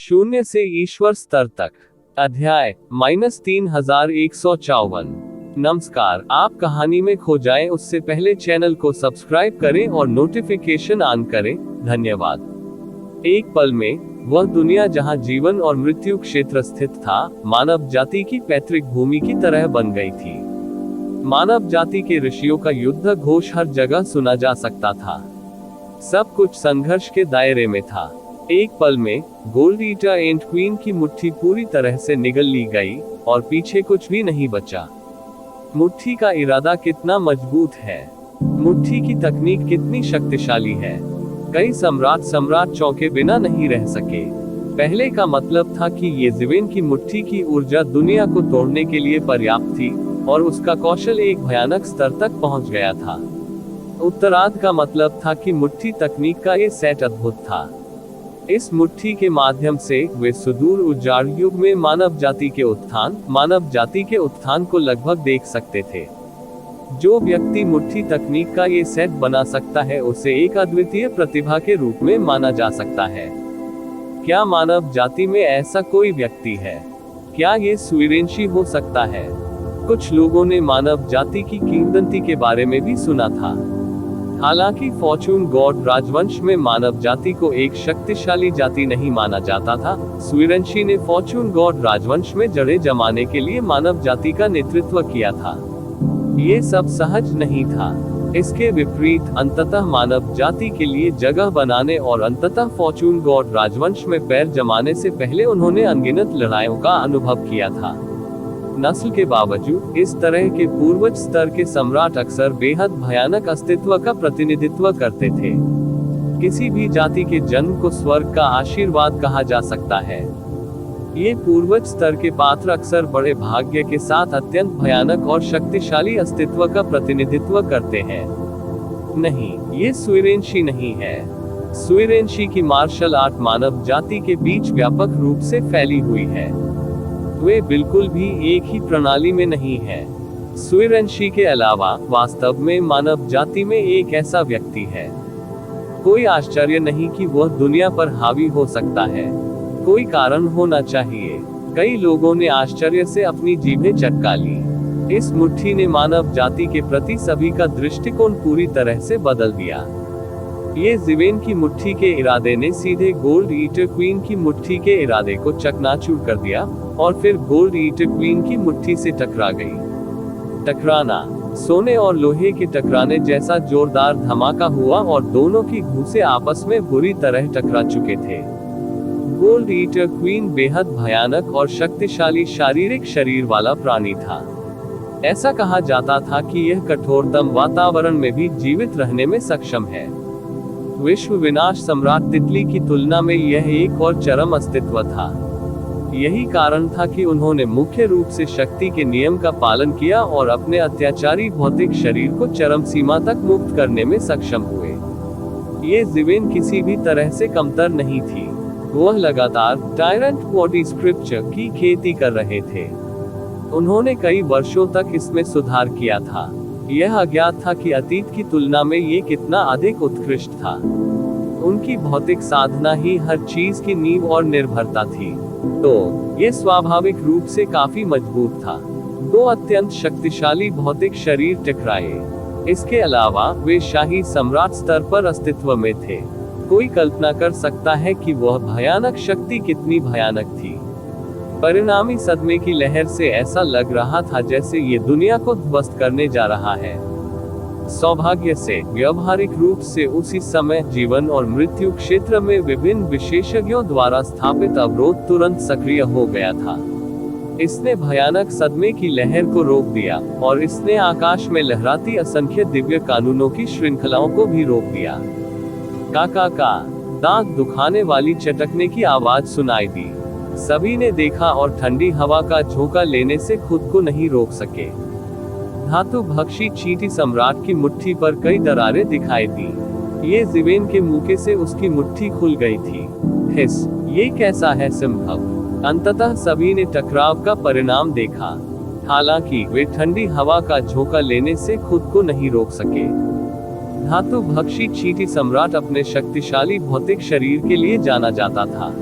शून्य से ईश्वर स्तर तक। अध्याय -3154। नमस्कार, आप कहानी में खो जाएं उससे पहले चैनल को सब्सक्राइब करें और नोटिफिकेशन ऑन करें। धन्यवाद। एक पल में वह दुनिया जहां जीवन और मृत्यु क्षेत्र स्थित था, मानव जाति की पैतृक भूमि की तरह बन गई थी। मानव जाति के ऋषियों का युद्ध घोष हर जगह सुना जा सकता था। सब कुछ संघर्ष के दायरे में था। एक पल में गोल्ड ईटर एंड क्वीन की मुट्ठी पूरी तरह से निगल ली गई और पीछे कुछ भी नहीं बचा। मुट्ठी का इरादा कितना मजबूत है, मुट्ठी की तकनीक कितनी शक्तिशाली है। कई सम्राट चौंके बिना नहीं रह सके। पहले का मतलब था कि ये ज़िवेन की मुट्ठी की ऊर्जा दुनिया को तोड़ने के लिए पर्याप्त थी और उसका कौशल एक भयानक स्तर तक पहुंच गया था। उत्तरार्ध का मतलब था कि मुट्ठी तकनीक का ये सेट अद्भुत था। इस मुट्ठी के माध्यम से वे सुदूर उजाड़ युग में मानव जाति के उत्थान को लगभग देख सकते थे। जो व्यक्ति मुट्ठी तकनीक का ये सेट बना सकता है उसे एक अद्वितीय प्रतिभा के रूप में माना जा सकता है। क्या मानव जाति में ऐसा कोई व्यक्ति है? क्या ये सुइरेंशी हो सकता है? कुछ लोगों ने मानव जाति की किंवदंती के बारे में भी सुना था। हालांकि फॉर्चून गॉड राजवंश में मानव जाति को एक शक्तिशाली जाति नहीं माना जाता था, सुइरेंशी ने फॉर्चून गॉड राजवंश में जड़ें जमाने के लिए मानव जाति का नेतृत्व किया था। ये सब सहज नहीं था। इसके विपरीत अंततः मानव जाति के लिए जगह बनाने और अंततः फॉर्चून गॉड राजवंश में पैर जमाने से पहले उन्होंने अनगिनत लड़ाइयों का अनुभव किया था। नस्ल के बावजूद इस तरह के पूर्वज स्तर के सम्राट अक्सर बेहद भयानक अस्तित्व का प्रतिनिधित्व करते थे। किसी भी जाति के जन्म को स्वर्ग का आशीर्वाद कहा जा सकता है। ये पूर्वज स्तर के पात्र अक्सर बड़े भाग्य के साथ अत्यंत भयानक और शक्तिशाली अस्तित्व का प्रतिनिधित्व करते हैं। नहीं, ये सुइरेंशी नहीं है। सुइरेंशी की मार्शल आर्ट मानव जाति के बीच व्यापक रूप से फैली हुई है। वे बिल्कुल भी एक ही प्रणाली में नहीं है। सुइरेंशी के अलावा वास्तव में मानव जाति में एक ऐसा व्यक्ति है। कोई आश्चर्य नहीं कि वह दुनिया पर हावी हो सकता है। कोई कारण होना चाहिए। कई लोगों ने आश्चर्य से अपनी जीभें चटका ली। इस मुट्ठी ने मानव जाति के प्रति सभी का दृष्टिकोण पूरी तरह से बदल दिया। ये ज़िवेन की मुट्ठी के इरादे ने सीधे गोल्ड ईटर क्वीन की मुट्ठी के इरादे को चकनाचूर कर दिया और फिर गोल्ड ईटर क्वीन की मुट्ठी से टकरा गई। टकराना सोने और लोहे के टकराने जैसा जोरदार धमाका हुआ और दोनों की घूंसे आपस में बुरी तरह टकरा चुके थे। गोल्ड ईटर क्वीन बेहद भयानक और शक्तिशाली शारीरिक शरीर वाला प्राणी था। ऐसा कहा जाता था कि यह कठोरतम वातावरण में भी जीवित रहने में सक्षम है। विश्व विनाश सम्राट तितली की तुलना में यह एक और चरम अस्तित्व था। यही कारण था कि उन्होंने मुख्य रूप से शक्ति के नियम का पालन किया और अपने अत्याचारी भौतिक शरीर को चरम सीमा तक मुक्त करने में सक्षम हुए। ये ज़िवेन किसी भी तरह से कमतर नहीं थी। वह लगातार टायरेंट बॉडी स्क्रिप्चर की खेती कर रहे थे। उन्होंने कई वर्षों तक इसमें सुधार किया था। यह अज्ञात था कि अतीत की तुलना में ये कितना अधिक उत्कृष्ट था। उनकी भौतिक साधना ही हर चीज की नींव और निर्भरता थी, तो ये स्वाभाविक रूप से काफी मजबूत था। दो अत्यंत शक्तिशाली भौतिक शरीर टकराए। इसके अलावा वे शाही सम्राट स्तर पर अस्तित्व में थे। कोई कल्पना कर सकता है कि वह भयानक शक्ति कितनी भयानक थी। परिणामी सदमे की लहर से ऐसा लग रहा था जैसे ये दुनिया को ध्वस्त करने जा रहा है। सौभाग्य से व्यावहारिक रूप से उसी समय जीवन और मृत्यु क्षेत्र में विभिन्न विशेषज्ञों द्वारा स्थापित अवरोध तुरंत सक्रिय हो गया था। इसने भयानक सदमे की लहर को रोक दिया और इसने आकाश में लहराती असंख्य दिव्य कानूनों की श्रृंखलाओं को भी रोक दिया। का दांत दुखाने वाली चटकने की आवाज सुनाई दी। सभी ने देखा और ठंडी हवा का झोंका लेने से खुद को नहीं रोक सके। धातु भक्षी चींटी सम्राट की मुट्ठी पर कई दरारें दिखाई दी। ये ज़िवेन के मुके से उसकी मुट्ठी खुल गई थी। हिस, ये कैसा है संभव? अंततः सभी ने टकराव का परिणाम देखा। हालांकि वे ठंडी हवा का झोंका लेने से खुद को नहीं रोक सके। धातु भक्षी चींटी सम्राट अपने शक्तिशाली भौतिक शरीर के लिए जाना जाता था।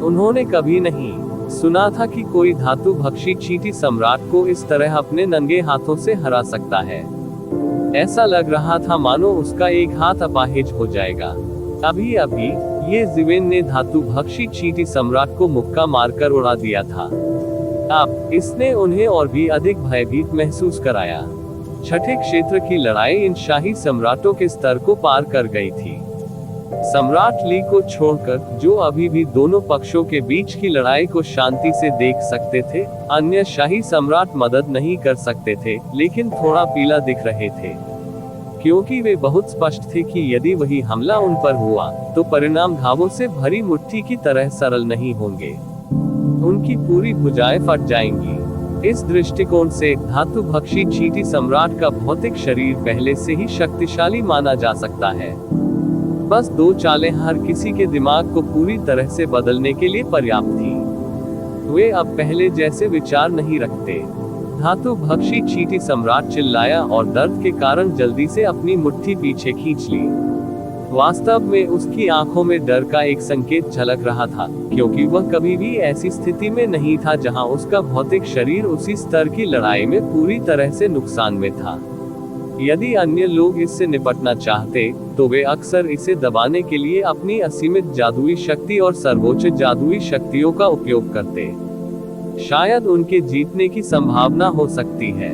उन्होंने कभी नहीं सुना था कि कोई धातु भक्षी चींटी सम्राट को इस तरह अपने नंगे हाथों से हरा सकता है। ऐसा लग रहा था मानो उसका एक हाथ अपाहिज हो जाएगा। अभी अभी ये जिवेन ने धातु भक्षी चींटी सम्राट को मुक्का मारकर उड़ा दिया था। अब इसने उन्हें और भी अधिक भयभीत महसूस कराया। छठे क्षेत्र की लड़ाई इन शाही सम्राटों के स्तर को पार कर गई थी। सम्राट ली को छोड़कर, जो अभी भी दोनों पक्षों के बीच की लड़ाई को शांति से देख सकते थे, अन्य शाही सम्राट मदद नहीं कर सकते थे, लेकिन थोड़ा पीला दिख रहे थे, क्योंकि वे बहुत स्पष्ट थे कि यदि वही हमला उन पर हुआ, तो परिणाम घावों से भरी मुट्ठी की तरह सरल नहीं होंगे। उनकी पूरी भुजाएं फट जाएंगी। इस दृष्टिकोण से धातु भक्षी चींटी सम्राट का भौतिक शरीर पहले से ही शक्तिशाली माना जा सकता है। बस दो चालें हर किसी के दिमाग को पूरी तरह से बदलने के लिए पर्याप्त थी। वे अब पहले जैसे विचार नहीं रखते। धातु भक्षी चींटी सम्राट चिल्लाया और दर्द के कारण जल्दी से अपनी मुट्ठी पीछे खींच ली। वास्तव में उसकी आंखों में डर का एक संकेत झलक रहा था, क्योंकि वह कभी भी ऐसी स्थिति में नहीं था जहां उसका भौतिक शरीर उसी स्तर की लड़ाई में पूरी तरह से नुकसान में था। यदि अन्य लोग इससे निपटना चाहते, तो वे अक्सर इसे दबाने के लिए अपनी असीमित जादुई शक्ति और सर्वोच्च जादुई शक्तियों का उपयोग करते। शायद उनके जीतने की संभावना हो सकती है।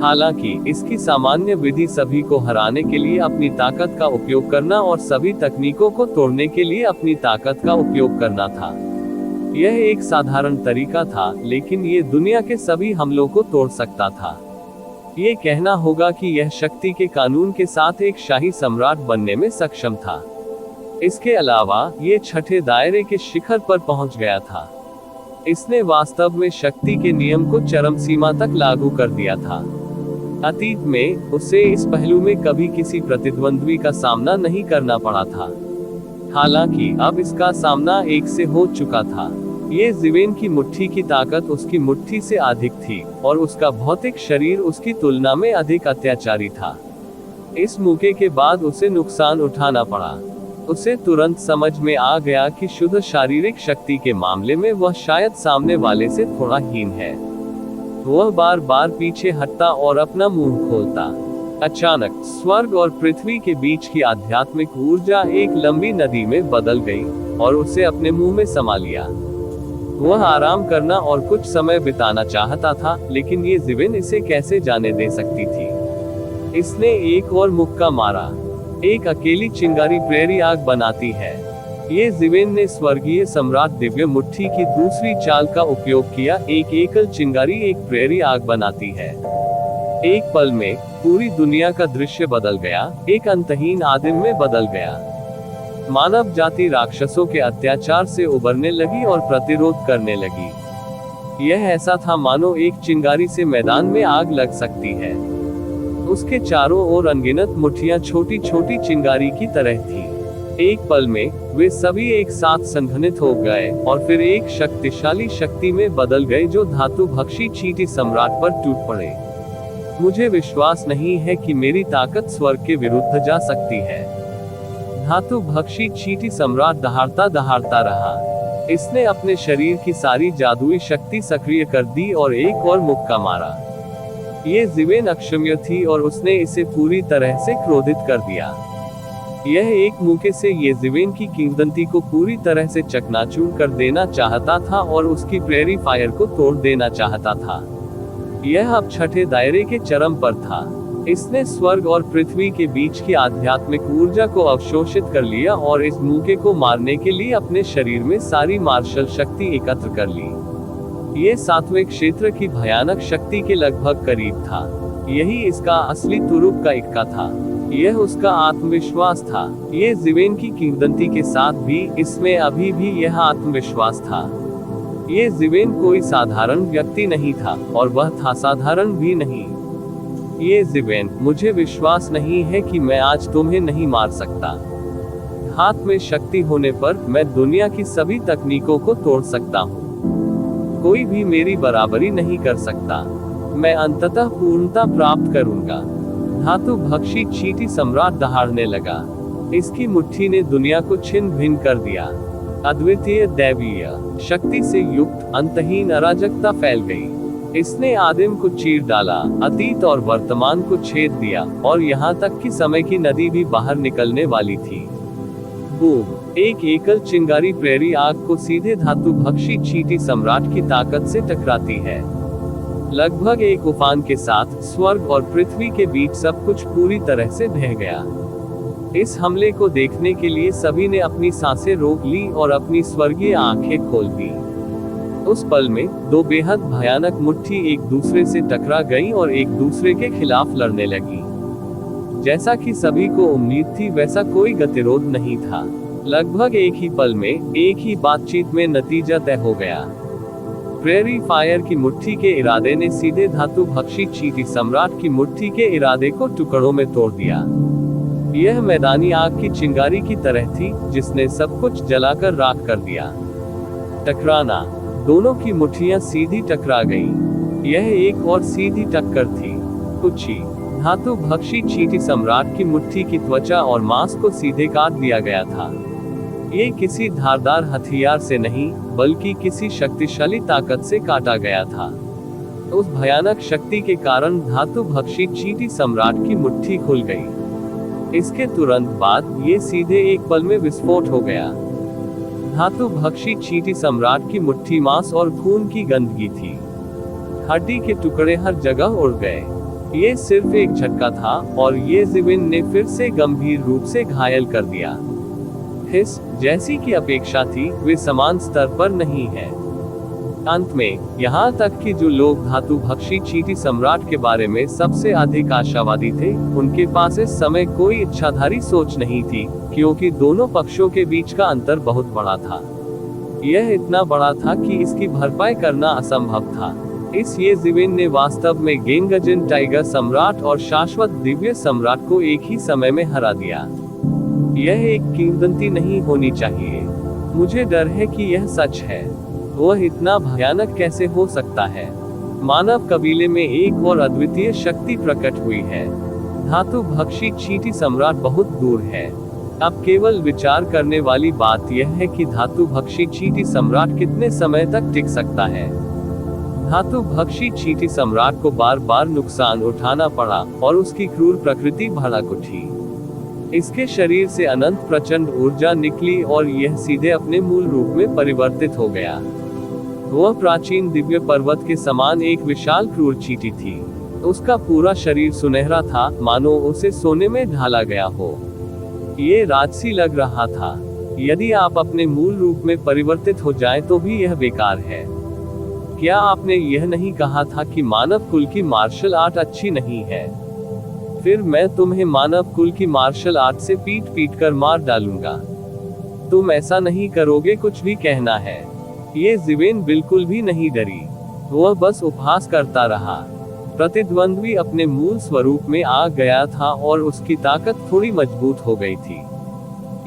हालांकि इसकी सामान्य विधि सभी को हराने के लिए अपनी ताकत का उपयोग करना और सभी तकनीकों को तोड़ने के लिए अपनी ताकत का उपयोग करना था। यह एक साधारण तरीका था, लेकिन ये दुनिया के सभी हमलों को तोड़ सकता था। ये कहना होगा कि यह शक्ति के कानून के साथ एक शाही सम्राट बनने में सक्षम था। इसके अलावा ये छठे दायरे के शिखर पर पहुंच गया था। इसने वास्तव में शक्ति के नियम को चरम सीमा तक लागू कर दिया था। अतीत में उसे इस पहलू में कभी किसी प्रतिद्वंद्वी का सामना नहीं करना पड़ा था। हालांकि अब इसका सामना एक से हो चुका था। ये जिवेन की मुट्ठी की ताकत उसकी मुट्ठी से अधिक थी, और उसका भौतिक शरीर उसकी तुलना में अधिक अत्याचारी था। इस मौके के बाद उसे नुकसान उठाना पड़ा। उसे तुरंत समझ में आ गया कि शुद्ध शारीरिक शक्ति के मामले में वह शायद सामने वाले से थोड़ा हीन है। वह बार बार पीछे हटता और अपना मुंह खोलता। अचानक स्वर्ग और पृथ्वी के बीच की आध्यात्मिक ऊर्जा एक लंबी नदी में बदल गई और उसे अपने मुंह में समा लिया। वह आराम करना और कुछ समय बिताना चाहता था, लेकिन ये जिवेन इसे कैसे जाने दे सकती थी। इसने एक और मुक्का मारा। एक अकेली चिंगारी प्रेरी आग बनाती है। ये जिवेन ने स्वर्गीय सम्राट दिव्य मुट्ठी की दूसरी चाल का उपयोग किया। एक एकल चिंगारी एक प्रेरी आग बनाती है। एक पल में पूरी दुनिया का दृश्य बदल गया, एक अंतहीन आदिम में बदल गया। मानव जाति राक्षसों के अत्याचार से उबरने लगी और प्रतिरोध करने लगी। यह ऐसा था मानो एक चिंगारी से मैदान में आग लग सकती है। उसके चारों ओर अनगिनत मुट्ठियां छोटी छोटी चिंगारी की तरह थी। एक पल में वे सभी एक साथ संघनित हो गए और फिर एक शक्तिशाली शक्ति में बदल गए, जो धातु भक्षी चींटी सम्राट पर टूट पड़े। मुझे विश्वास नहीं है कि मेरी ताकत स्वर्ग के विरुद्ध जा सकती है। धातु भक्षी चींटी सम्राट दहाड़ता दहाड़ता रहा। इसने अपने शरीर की सारी जादुई शक्ति सक्रिय कर दी और एक और मुक्का मारा। ये जिवेन अक्षम्य थी और उसने इसे पूरी तरह से क्रोधित कर दिया। यह एक मुक्के से ये जिवेन की किंवदंती को पूरी तरह से चकनाचूर कर देना चाहता था और उसकी प्रेरी फायर को तोड़ देना चाहता था। यह अब छठे दायरे के चरम पर था। इसने स्वर्ग और पृथ्वी के बीच की आध्यात्मिक ऊर्जा को अवशोषित कर लिया और इस मुक्के को मारने के लिए अपने शरीर में सारी मार्शल शक्ति एकत्र कर ली। ये सातवें क्षेत्र की भयानक शक्ति के लगभग करीब था। यही इसका असली तुरुप का इक्का था। यह उसका आत्मविश्वास था। ये जिवेन की किंवदंती के साथ भी इसमें अभी भी यह आत्मविश्वास था। ये जिवेन कोई साधारण व्यक्ति नहीं था और वह था साधारण भी नहीं। ये जिवेन, मुझे विश्वास नहीं है कि मैं आज तुम्हें नहीं मार सकता। हाथ में शक्ति होने पर मैं दुनिया की सभी तकनीकों को तोड़ सकता हूँ। कोई भी मेरी बराबरी नहीं कर सकता। मैं अंततः पूर्णता प्राप्त करूंगा। धातु भक्षी चींटी सम्राट दहाड़ने लगा। इसकी मुट्ठी ने दुनिया को छिन्न भिन्न कर दिया। अद्वितीय दैवीय शक्ति से युक्त अंतहीन अराजकता फैल गई। इसने आदिम को चीर डाला, अतीत और वर्तमान को छेद दिया, और यहाँ तक कि समय की नदी भी बाहर निकलने वाली थी। बूम! एक एकल चिंगारी प्रेरी आग को सीधे धातु भक्षी चींटी सम्राट की ताकत से टकराती है। लगभग एक उफान के साथ स्वर्ग और पृथ्वी के बीच सब कुछ पूरी तरह से बह गया। इस हमले को देखने के लिए सभी ने अपनी सांसें रोक ली और अपनी स्वर्गीय आंखें खोल दी। उस पल में दो बेहद भयानक मुट्ठी एक दूसरे से टकरा गई और एक दूसरे के खिलाफ लड़ने लगी। जैसा कि सभी को उम्मीद थी, वैसा कोई गतिरोध नहीं था। लगभग एक ही पल में, एक ही बातचीत में नतीजा तय हो गया। प्रेरी फायर की मुट्ठी के इरादे ने सीधे धातु भक्षी चींटी सम्राट की मुट्ठी के इरादे को टुकड़ों में तोड़ दिया। यह मैदानी आग की चिंगारी की तरह थी, जिसने सब कुछ जलाकर राख कर दिया। टकराना, दोनों की मुट्ठियां सीधी टकरा गईं। यह एक और सीधी टक्कर थी। कुची धातु भक्षी चींटी सम्राट की मुट्ठी की त्वचा और मांस को सीधे काट दिया गया था। ये किसी धारदार हथियार से नहीं, बल्कि किसी शक्तिशाली ताकत से काटा गया था। उस भयानक शक्ति के कारण धातु भक्षी चींटी सम्राट की मुट्ठी खुल गई। इसके तुरंत बाद ये सीधे एक पल में विस्फोट हो गया। धातु भक्षी चींटी सम्राट की मुट्ठी मांस और खून की गंदगी थी। हड्डी के टुकड़े हर जगह उड़ गए। ये सिर्फ एक झटका था, और ये ज़िविन ने फिर से गंभीर रूप से घायल कर दिया। हिस, जैसी की अपेक्षा थी, वे समान स्तर पर नहीं है। अंत में, यहाँ तक कि जो लोग धातु भक्षी चींटी सम्राट के बारे में सबसे अधिक आशावादी थे, उनके पास इस समय कोई इच्छाधारी सोच नहीं थी, क्योंकि दोनों पक्षों के बीच का अंतर बहुत बड़ा था। यह इतना बड़ा था कि इसकी भरपाई करना असंभव था। इसलिए ज़िविन ने वास्तव में गेंगजन टाइगर सम्राट और शाश्वत दिव्य सम्राट को एक ही समय में हरा दिया। यह एक किंवदंती नहीं होनी चाहिए। मुझे डर है कि यह सच है। वह इतना भयानक कैसे हो सकता है? मानव कबीले में एक और अद्वितीय शक्ति प्रकट हुई है। धातु भक्षी चींटी सम्राट बहुत दूर है। अब केवल विचार करने वाली बात यह है कि धातु भक्षी चींटी सम्राट कितने समय तक टिक सकता है। धातु भक्षी चींटी सम्राट को बार बार नुकसान उठाना पड़ा, और उसकी क्रूर प्रकृति भड़क उठी। इसके शरीर से अनंत प्रचंड ऊर्जा निकली, और यह सीधे अपने मूल रूप में परिवर्तित हो गया। वह प्राचीन दिव्य पर्वत के समान एक विशाल क्रूर चींटी थी। उसका पूरा शरीर सुनहरा था, मानो उसे सोने में ढाला गया हो। ये राजसी लग रहा था। यदि आप अपने मूल रूप में परिवर्तित हो जाएं तो भी यह बेकार है। क्या आपने यह नहीं कहा था कि मानव कुल की मार्शल आर्ट अच्छी नहीं है? फिर मैं तुम्हें मानव कुल की मार्शल आर्ट से पीट पीट कर मार डालूंगा। तुम ऐसा नहीं करोगे, कुछ भी कहना है। ये ज़िवेन बिल्कुल भी नहीं डरी। वह बस उपहास करता रहा। प्रतिद्वंद्वी अपने मूल स्वरूप में आ गया था, और उसकी ताकत थोड़ी मजबूत हो गई थी।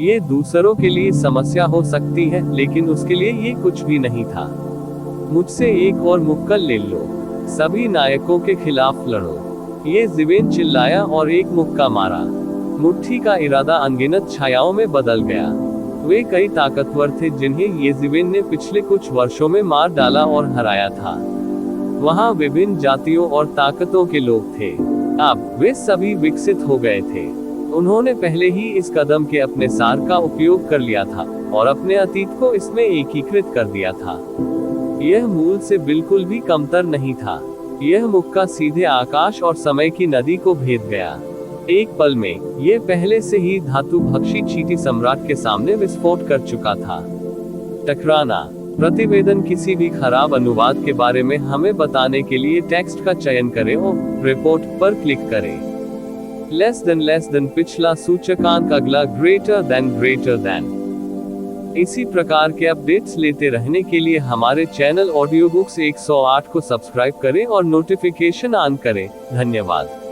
ये दूसरों के लिए समस्या हो सकती है, लेकिन उसके लिए ये कुछ भी नहीं था। मुझसे एक और मुक्कल ले लो। सभी नायकों के खिलाफ लड़ो। ये ज़िवेन चिल्लाया और एक मुक्का मारा। मुट्ठी का इरादा अनगिनत छायाओं में बदल गया। वे कई ताकतवर थे जिन्हें ये ज़िवेन ने पिछले कुछ वर्षों में मार डाला और हराया था। वहाँ विभिन्न जातियों और ताकतों के लोग थे। अब वे सभी विकसित हो गए थे। उन्होंने पहले ही इस कदम के अपने सार का उपयोग कर लिया था, और अपने अतीत को इसमें एकीकृत कर दिया था। यह मूल से बिल्कुल भी कमतर नहीं था। यह मुक्का सीधे आकाश और समय की नदी को भेद गया। एक पल में, यह पहले से ही धातु भक्षी चींटी सम्राट के सामने विस्फोट कर चुका था। टकराना। प्रतिवेदन किसी भी खराब अनुवाद के बारे में हमें बताने के लिए टेक्स्ट का चयन करें और रिपोर्ट पर क्लिक करें। लेस देन पिछला सूचकांक, अगला ग्रेटर देन। इसी प्रकार के अपडेट्स लेते रहने के लिए हमारे चैनल ऑडियो बुक्स 108 को सब्सक्राइब करें और नोटिफिकेशन ऑन करें। धन्यवाद।